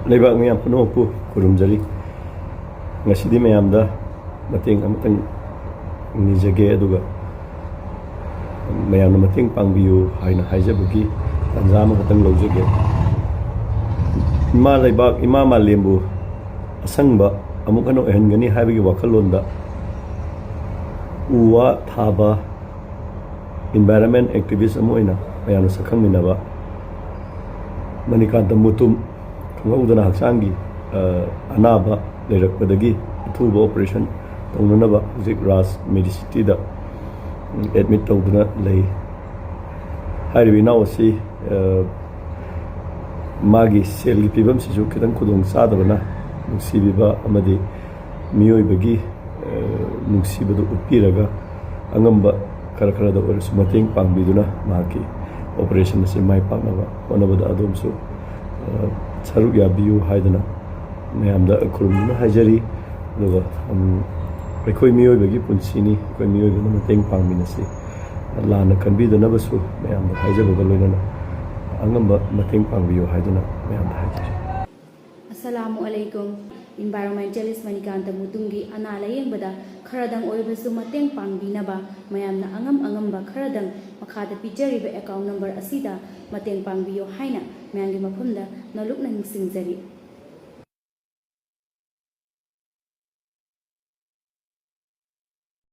Leibak miyam punopu kurumjari ngasidi mayamda mateng amatang nijage aduga mayamna mateng pangbiyu haina haijabagi tanjama katang lawjage ima leibak ima malembu asangba amukano ehengani haibagi wakalonda uwa thaba environment activist amoina mayamna sakhangminaba MANIKANTA MUTUM Khanghoudana Hkchang Anaba Narakpadagi Thuba operation Touduna Raj Madicity da admit Touduna lay Hairi now see Magi Sel Pibam Sisu Kitan Kudung Sadabana Nusibiba Amadi Miyoi Bagi Nusibadu Upiraga Angamba Karakara or Mateng Pangbiyu Maki operation is my partner one of the Adamso Saruk Yabiyu Haidana Mayamda Kurumina Hajari Rekoi Mio Bagi Punsini, Mio Mateng Pangminasi Lana can be the Navasu Mayamda Hajabalina Angamba Mateng Pangbiyu Haidana Mayamda Hajari. Assalamu alaikum. Environmentalist MANIKANTA MUTUMGI analayeng bada kharadang oibasu mateng pangbinaba mayamna angamba kharadang makhada pijariba account number asida mateng pangbiyo haina mayangi mafumda nalukna ningsingjari